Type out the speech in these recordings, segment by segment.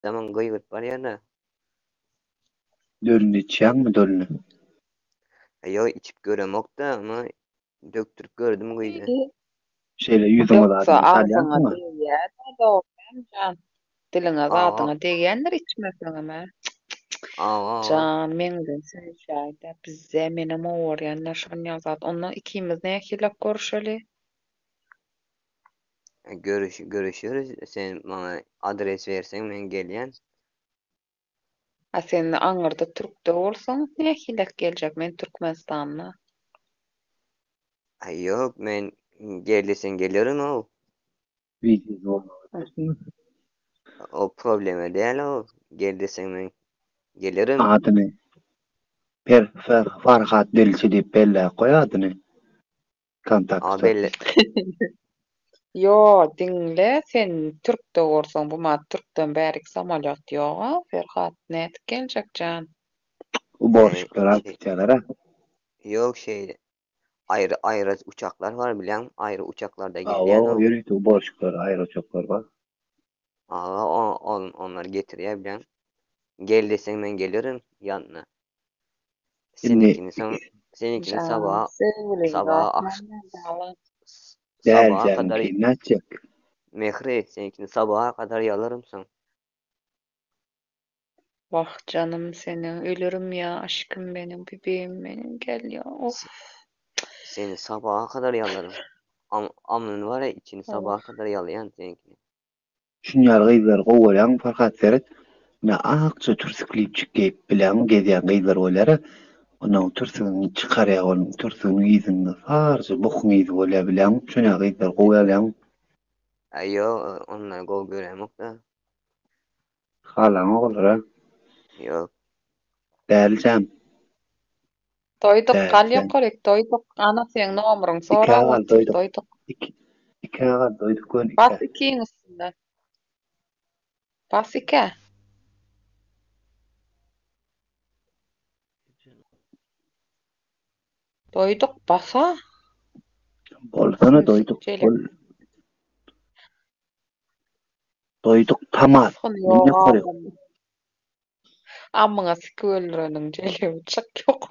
zaman gıybet var ya da. Dölünü içýän mi dölünü? Yo içip göremok da ama döktürüp gördüm gıydı. Şeýle ýüzüňe Yoksa zadyň ağzına salýansyňmy? değýär de doğrudan can. Diline Aa, zadyňa değýändir içmeseňme. aa, Can meňden sen şäýde bizde menem owarýanlar şol ýazat. Onu ikimiz nähilek görüşeli. görüşürüz. Sen bana adres versen men gelýän. Ha sen aňyrda türkde bolsaň nähilek geljek men Türkmenistanyna. Ay yok men gelirsen gelirim o. Wiziz bolmagy. O probleme değil o. Gelirsen men gelirim. Adyny Farhat Delçi diýip belläp goý adyny. Ama Kontakta. belli. Yo dinle sen türkde bolsaň bu ma türkden bärik samolyot ýok. Ferhat net geljek can. Bu borşuklar Şey, atýarlar ha. yok şey ayrı ayrı uçaklar var bilen ayrı uçaklarda geliyen Awa o. ýönet bu borşuklar, aýroçoklar bar. Aa, onlar getiriyor bilen. Gel desen men gelirim yanına. Indi Seninkini Can sevgili sabaha rahmanlar dağlar. däl kadar ki näçek? mehri seninkini sabaha kadar yalarım sen. Vah canım senin ölürüm ya aşkım benim bebeğim benim gel ya of Seni sabaha kadar yalarım. Amnın var ya içini of. sabaha kadar yalayan seninkini. Şunýar gyzlar gowalýan Farhat Seret. Ne akça türsükleyip çıkayıp bilen gezýän gyzlar bolýar. Onuň türsügini çykarýar onuň türsügini ýyzynda sarjy bokuň ýyzy bolýar bilen. Şunýar gyzlar gowalýan. Ayo onlar gol göremok da. Halan olar. Yok. Däljem. Doyduk kal Däljem. yokarek doyduk ana senin nomeryň İki sorap agal otur doyduk. doyduk. İki agal doyduk ön Bas iki. ikiň üstünde. Bas iki. Doyduk basa. Bolsana doyduk. Doyduk tamam. Yok Ne koruyor? aldım. Amına sikölrönüň jeli uçak yok.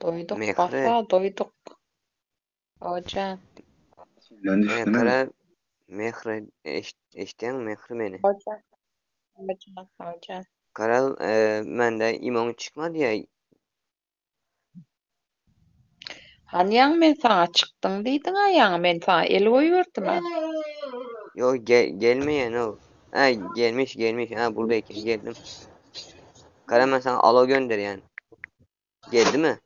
Doyduk Mehri. basa doyduk. Hoca. Ben düşündüm. Kara mehri eşten mehri meni. Hoca. Hoca. Karal mende imam çıkmadı ya. Hanýaň men saňa çykdyň diýdiň aýaň men saňa el goýberdim. Yok gelmeyen o. Ha gelmiş. Ha buradayken geldim. Kara ben sana alo gönder yani. Geldi mi?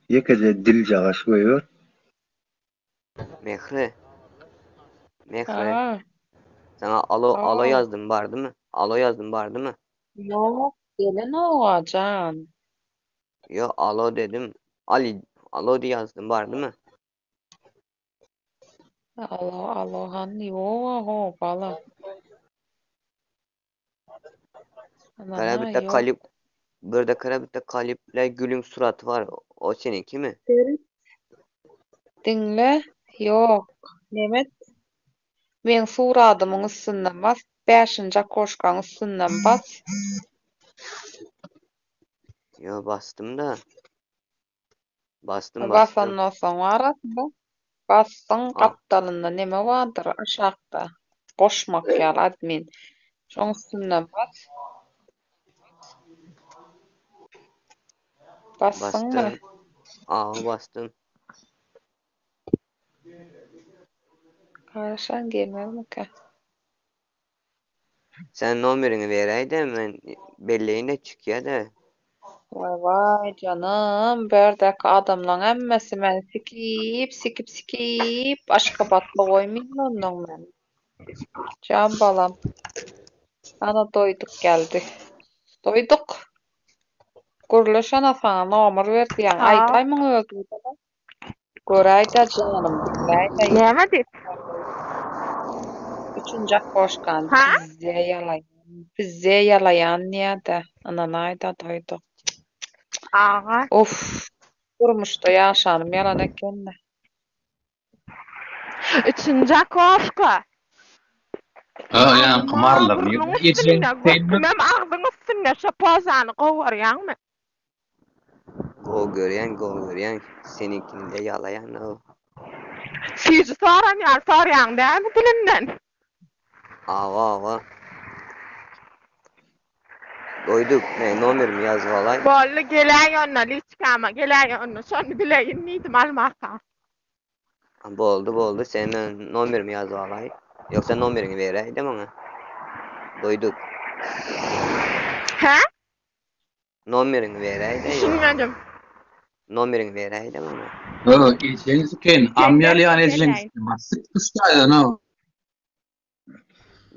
Yekece dil jagaş koyuyor. Mehri. Ha. Sana alo yazdım vardı mı? Alo yazdım vardı mı? Yok, gelin o can. Yo alo dedim. Alo diye yazdım vardı mı? Alo han yok ho bala. Kara bir de Yok. burada kara bir de kaliple gülün suratı var. O seninki mi? Dinle. Yok. Nemet. Men suradymyň üstünden bas. 5-nji koşgaň üstünden bas. Yo bastım da. Bastım. Basandan soň arasynda. Bassyň gapdalynda neme bardyr aşagda. Goşmak ýaly admin. Şoň üstünden bas. Bassyňmy? Bastım. Karşan gelmemkä. Sen numaranı vereydin ben belleğine çıkıyor da. Vay canım, berdeki adamlaryň hemmesi meni sikip aşgabatla goýmaýyn ondan men. Can balam. Ana doýduk geldi. Doýduk. Gürleş ana sana nomer berdi ýa aýtaýmyň özü. Göräýdi canım, dinläýdi. Näme diýip? Üçünji koşgan pizze ýalaýan ýa-da. Ananaýda doýduk. Aga. Of. durmuşda yaşanım yalan ekende. Üçüncü kofka. Yani kımarlar. Burnun üstüne, götümem ağzın üstüne şu pozanı kovaryan mı? Go göryen seninkini de yalayan o. Sizi soran değil mi dilinden? Ava. Doyduk. Ne numarımı yazıp alay. Bollu gelen yonna liçkama, gelen yonna şonu bileyin neydim almaka. Boldu. Senin numarımı yazıp alay. Yoksa numarını vereydim ona. Doyduk. He? Numarını vereydim. Düşünmedim. Numarını vereydim ona. İçiniz keyin amyali yani edeceğiniz. Sık kıştaydı no.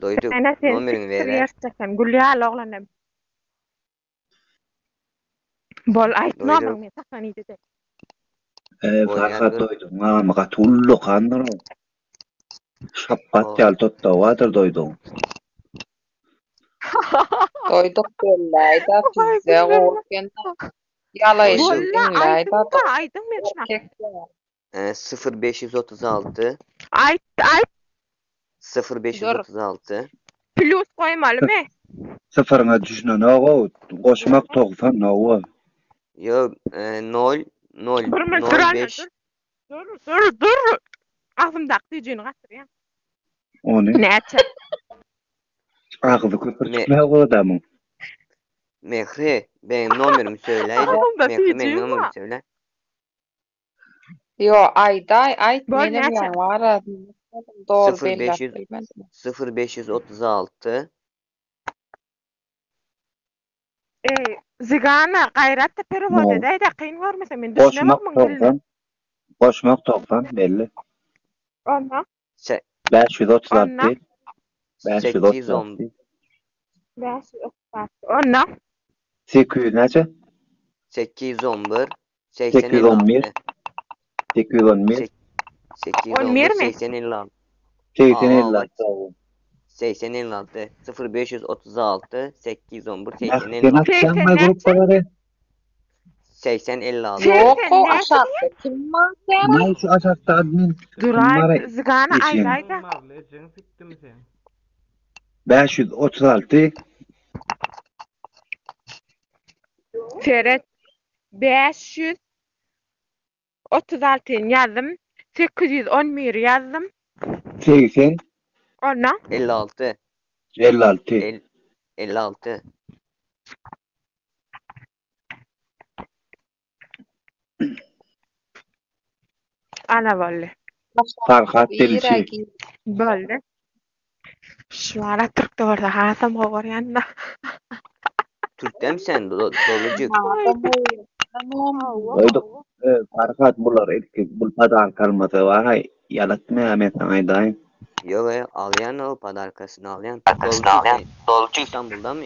Doyduk. Ana sen Numarını vereydim. yersen gulyal oğlanım. Bol ayt Doyduk. nomang me takani dedi. Farkat doydum. Ama tullu kandır. Şapkat yal tuttu. Water doydum. Doyduk bellayda bizde korken yalayışın Bolla bellayda aydın men 0536 Ayt 0536 plus koymalı mı? Sıfırına düşünün oğu. Koşmak 90 oğu. Yok 0 05 Dur. Ağzımda diyeceğini katır ya. Onu Neçe? ağzı köpür çıkmaya o adamın. Mehri benim numarımı söyleydi. Ağzımda Mehri benim diyeceğim numarımı var. söyle. Yo ayt Bol benim neçe? yan var. Doğru 0500 belli. 0536 Zigana gayrat da pervode de kıyın var mı sen? Düşünemem Koşmak mi? 90. Koşmak 90 belli. Ondan. 536. 810 Ondan. 800 nece? 811 811 811 811 mi? 856 856. 856 0536 811 Sen 856 atacağım grupları. 856 Yok Sen o ne aşağıda kim var ya? Ne şu aşağıda admin? Duray zigana İçin. aylayda. 536 Feret 536 yazdım. 811 yazdım. 80 Ondan. 56 56 56 Ana vallahi. Farkat delişi. Böyle. Şu ara Türk'te orada hasam var yanında. Türk'ten sen dolucuk. Doyduk. Farkat bular erkek bulmadan kalmadı var. Hay yalatmaya metan ayday. Yok alayan o padarkasını alayan. Dolucuk İstanbul'da mı?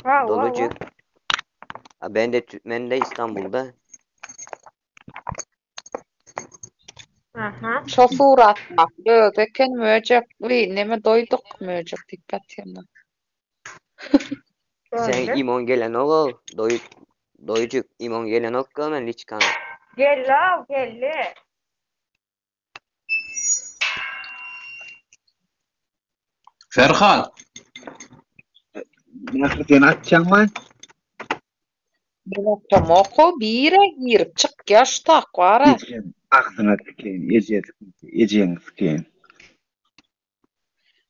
Dolucuk. Ben de İstanbul'da. Aha. Şoför atmak. Dödeken möcek. Neme doyduk möcek dikkat yana. Sen imon gelen oğul. Doyucuk imon gelen oğul men liçkan. Gelli. Ferhat. Sen atacağım mı? Tomoko bire girip çık yaş tak var. Yiyeceğim. Ağzına tükeyim. Yiyeceğim tükeyim.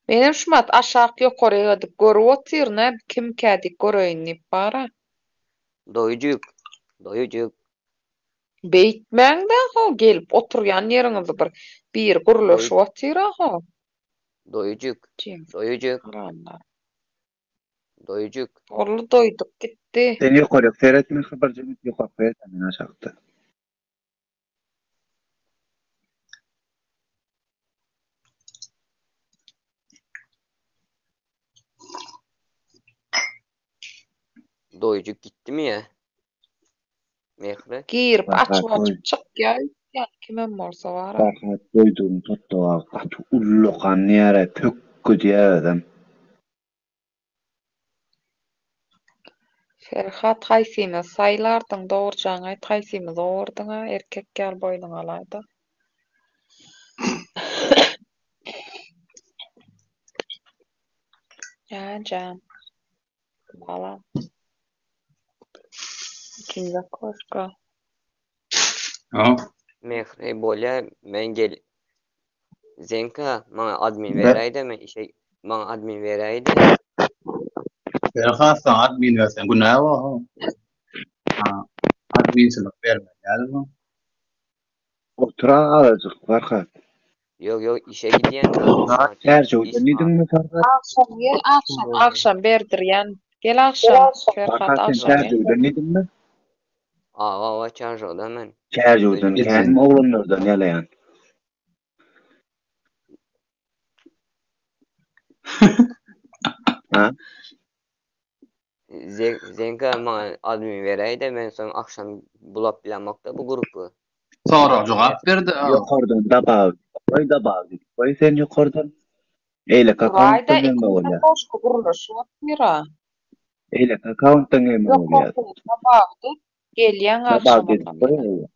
Benim şumat aşağı yukarı adıp görüp otur ne kim kedik görüyünüp bara. Doyucuk. Beytmen de ho gelip oturyan yerinizi bir guruluş otur ho. Doyucuk. Orlu doyduk gitti. Sen yukarı seyretme habercimiz yukarı seyretme aşağıda. Doyucuk gitti mi ya? Mehri. Girip Bak, açıp bak, çık ya. Yani kimin varsa var. Farkat doydum tuttu ağzı. Ullu kan yere pökkü diye adam. Ferhat haýsymy saýlardyň dogurjaň aýt, haýsymy dogurdyňa, erkek gel boýnuň alaýdy. Jan. Balam. Üçünde koşka. Ja. Mehri bolýa men gel. Zenka maňa admin Ne? beräýdi men işe maňa admin beräýdi. Ferhat sen admin versen günah var. Ha. Admin sınıf verme. Gelme. Otura alacak Farhat. Yok işe gidiyen de maňa Tercihden idin Farhat? Akşam berdirýän. Gel akşam Ferhat Farhat sen akşam. tercihden idin mi? Awa çarşoda men. Tercihden Özüm- kendim oğlanlardan yalayan. Ha? Zenka maňa admin beräýdi men soň akşam bulap bilenmokda bu grupy. Sonra cevap verdi. Yukarıdan da bağlı. Da bağlı. Koy sen yukarıdan. Eylek Burayda account'tan gelme ikide oluyor. koşku guruluş ýokmyra. Eylek account'tan gelme Yok oluyor. bakdy. Gelýän Da akşam bağlı. ondan.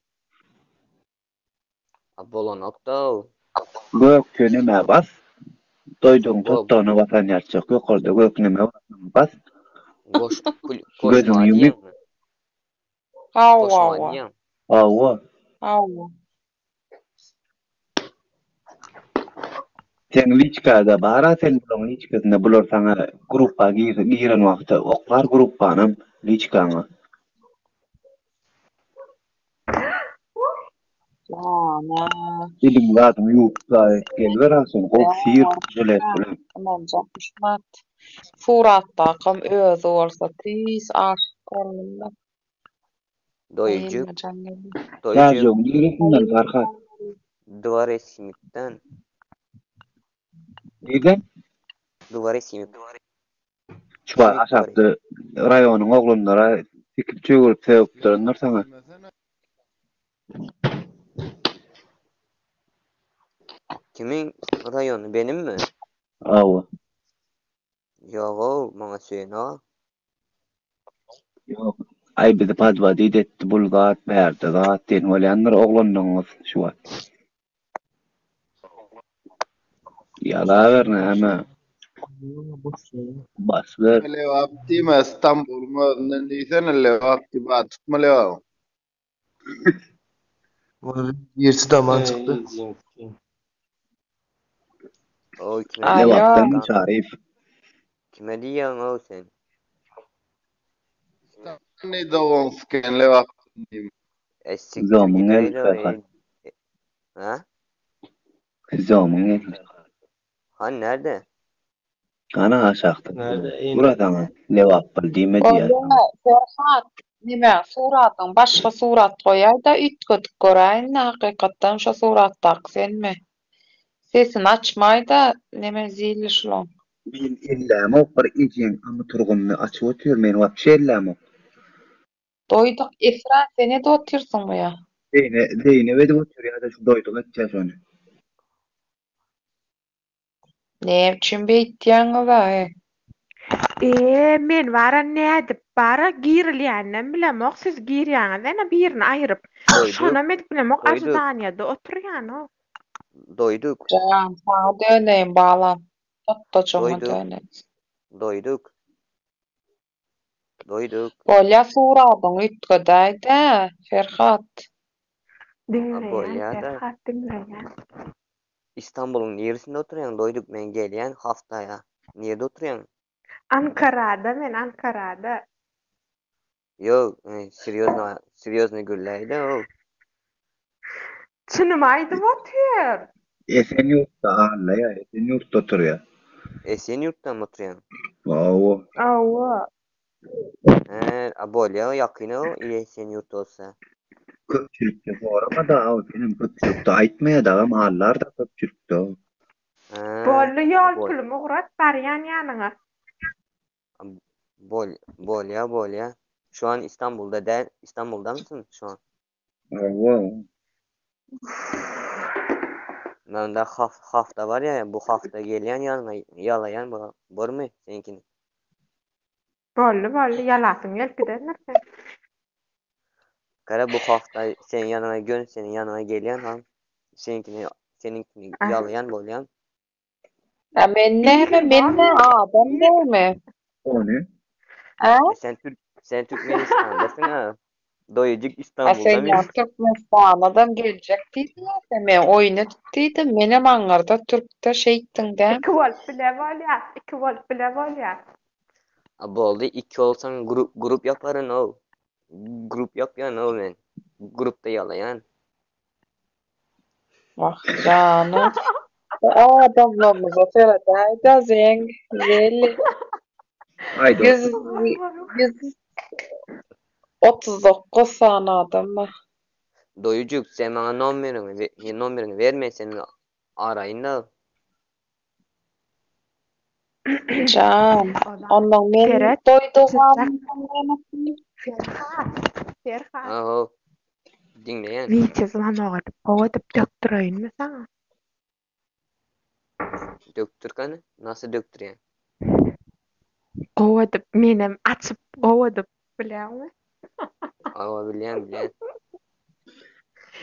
Bolanokda. Göküneme bas. Doydun Go- tuttuğunu vatan yarçak. Yukarıda göküneme bas. Goş Gözünü koşma yumyk. diýen. Hawa. Koşma diýen. Awa. Sen liçkada bara sen bulun liçkasında bulur sana gruppa giren vakti oklar gruppanım liçkana. Ana. Dilim zaten yuksa gelver asın kok sir jölet bilen. Tamam zapışmat. Suratdakym özü bolsa tys aşyk bolmaz. Doyucuk. Doyucuk. Tercihim neresinden Farhat? Duvar Simit'ten. Neden? Duvar Simit. Şu var aşağıda rayonun oğlunlara sikip çögürüp sevip durunlar sana. Kimin rayonu benim mi? Awa. Yok o maňa söýen o. Yok. Ay bizi padva dedetti bulgat berdi gat den bolýanlar oğlanlarymyz şu var. Yala verne ama baslar. Levapti ma İstanbul ma nendisen levapti batık mı levav? Birisi daman çıktı. O kime Alo. Levaptan Şarif. Kime diýen o sen? Ne davonsken levapti. Siktir Zaman git geldi aýdy. Farhat. Ha? Zaman geldi. Ha nerede? Ana aşağıda. Nerede? Buradan levap diýme diýär. Ferhat. Nime suratyň başga surat goýaý da ütgödük göräýin. Hakykatdan şo suratdaky senmi? Sesini açmaý da nime zili şulan. Men elläme bir ejen ama turgunny açyp otur men wapşe elläme. Doýdyk Efra seni de otursun ya. Deyne we de otur ya da şu doýduk etjäs onu. Ne üçin beýtýäňiz ha? Men bara näde bara girilýänden bilemok siz girýäňiz ene birini aýryp. Doyduk. Şona met bilemok Doyduk. ajdanýada oturýan o. Doyduk. Can, sana döneyim bağlan. Tatlıcığıma Doyduk. döneyim. Doyduk. Doyduk. Bolya suradın ütgödäýde Ferhat. Dinleýän bolýa-da. Ferhat dinleýän. İstanbul'un neresinde oturuyorsun? Doyduk men gelýän haftaya. Nerede oturuyorsun? Ankara'da men Ankara'da. Yok, серьезно gülläýdi o. Çynym aýdyp otur. Esenyurtda ağırla ya. Esenyurtda oturuyor. Esenyurt'ta mı oturuyorsun? Awa. Awa. Bolýa ýakyny o Esenyurt olsa. Köpçülükte sorama da o benim köpçülükte aýtmaýa da ağırlar da köpçülükte. Bolly ýol pulumy gurat barýan ýanyňa. Bolýa. Şu an İstanbul'da değil. İstanbul'da mısın şu an? Awa. Mende hafta var ya bu hafta gelýän ýalyňa ýalayan barmy seninkini? Bolly yalasyň gelpiden nerse. Kara bu hafta sen yanına gön senin yanına gelen ham seninkini yalayan bolyan. Ya men adam değil mi? O ne? Ha? Sen Türkmenistan'dasın ha. Doyucuk Ha İstanbul'da sen ya Türkmenistan'dan gelecek değildin ya sen men oyunu tuttydym. Menem aňarda Türk'te şeyttin de. 2 bolup bile bolýar. 2 bolup bile bolýar. Boldy 2 olsan grup yaparın o. Grup yapyan o men. Grupta yalayan. Bak canım. Adamlarımıza Feraday'da zeli. Haydi. 139 tane adam var. Doyucuk sen bana numaranı verme senin arayın da. Can. Ondan men Ferhat, doyduğum Ferhat. Aho. Dinleyen. Winçesman ogadyp gowadyp döktüreýinmi saňa? Döktürkanı. Nasıl döktürýän? Gowadyp menem açyp gowadyp bilýärmi? Aho bilýän.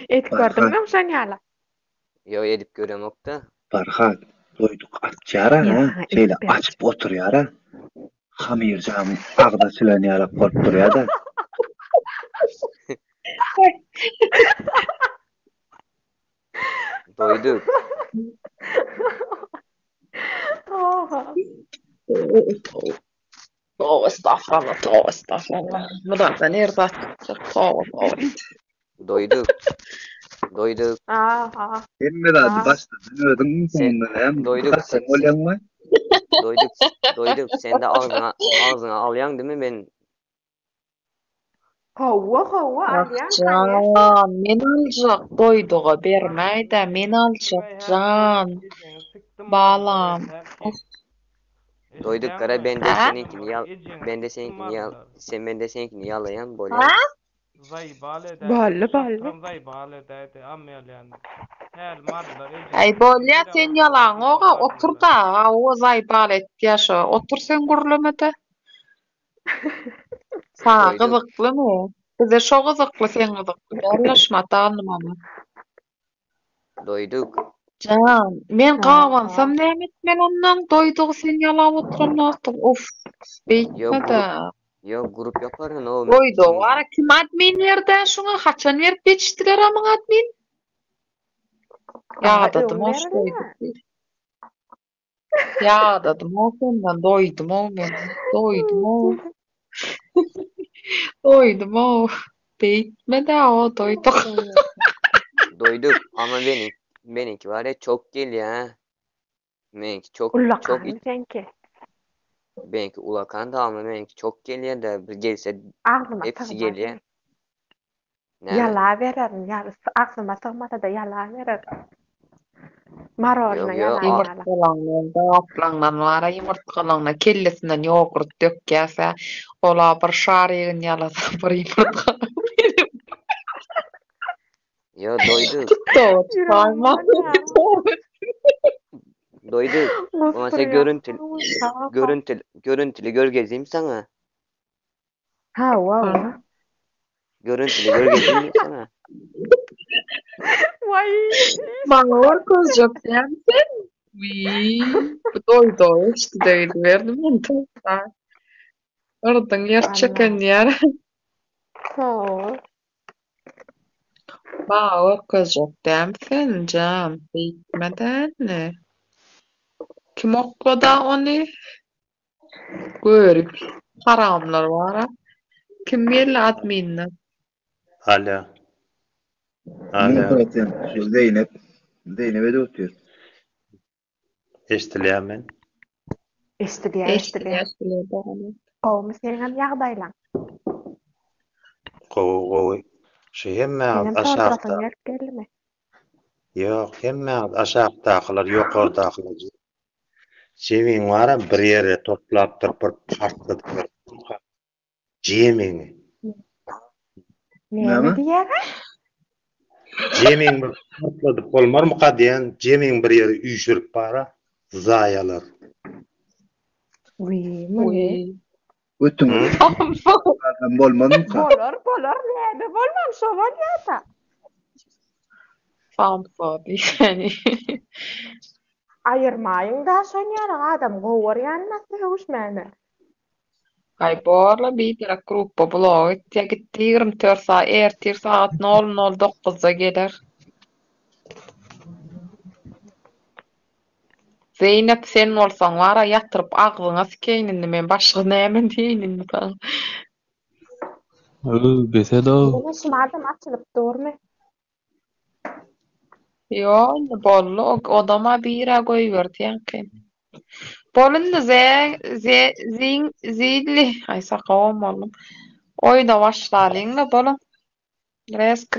Edip gördüňmi sen ýala? Yo edip göremok da. Farhat, doyduk açyara ha. Ya, Şeýle evet. açyp oturýar ha. Hamirjam agda çylanýar bolup durýar da. Doyduk. Estağfurullah. Murat'tan nerede? Doyduk. Aha. Emme de Aa. başladın ödün Sen- sonunda hem doyduk. sen bolyan mı? Doyduk. Sen de ağzına alyan değil mi ben? Howa alýan. Can, men aljak doyduğu bermeýdi. Men aljak can. Balam. Doyduk kara ben de Ha? seninkini sen de seninkini yalayan bolyan. Ha? Bolly. Ay bolya sen yalan oga otur da o zaybal et yaşa. Otur sen gurlemede. Sana Doyduk. kızıklı mı? Bize şu kızıklı sen kızıklı. Yerleşme tanımamı. Doyduk. Can, men qavansam näme etmen ondan doyduğu sen yalap oturamazdım. Of, beytme da. Yo grup yaparın o. Doydu, var kim admin nerede? Şuna haçan verip geçtiler ama admin. Ya dedim hoş doyduk. Ya dedim o senden doydum o ben. Doydum o. Doydum o. Beytme de o doyduk. Doyduk ama benimki var ya çok geliyor ha. Benimki çok Ulakan senki. benimki ulakan da ama benimki çok geliyor da bir gelse Ağzıma hepsi sığmaz. geliyor. Ne? Yala vererim. Ağzıma sığmasa da yala vererim. Maroruna Yok, yala. Yumurtkalanlarda aplandan var yumurtkalanna kellesinden yoğurt dökkese ola bir şarýygyny yalasa bir yumurtka. Yo doyduk. Doğru. Sayma. Doyduk. Ama sen görüntülü gör gezeyim sana. Ha, wow. Görüntülü gör gezeyim sana. Vay. Bana var kız yok yani sen. Doydu işte değil verdim onu da. Oradan yer çeken yer. Ha. Bana var kız yok değil sen can. Bitmeden ne? Kim okudu onu? Görüp. Haramlar var ha. Kim belli adminler? Hala. Ne zaten şu Zeynep'e de oturuyor. Eştilýärmen. Eştilýär. Gowmy seň hem ýagdaýlaň. Gowy. Şu hemme Senem aşağıda. sorasyn gelip gelme. Yok, hemme aşağıdakylar, ýokardakylar. Seviň wara bir ýere toplap bir partladyp. Jemiň. Näme diýär? Jemiň bir partladyp bolmarmy diýen, jemiň bir ýere üýşürip bara zaýalar. Uy, Ötün Hı? adam bolmadymy ka? Bolar, näde bolmamış o bolýarsa. Samsody yani. Ayırmayın da soňýar adam gowar ýanyna hewşmäne. Gayborla bir direk gruppa blog etdiýär gitdi 24 saat ertir saat 00:09-da geler. Zeynep sen bolsaň wara ýatyryp aglyňa sikeýnindi men başga näme diýinin sana. Beseda. Buna şumadam açılıp durmy. Yo, bollu odama bira goýberdi ýa-ni. Bolundy zilli ay sakawam oldum. Oýda başlaryň da bolun. Resk.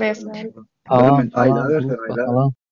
Tamam, ayda versen ayda.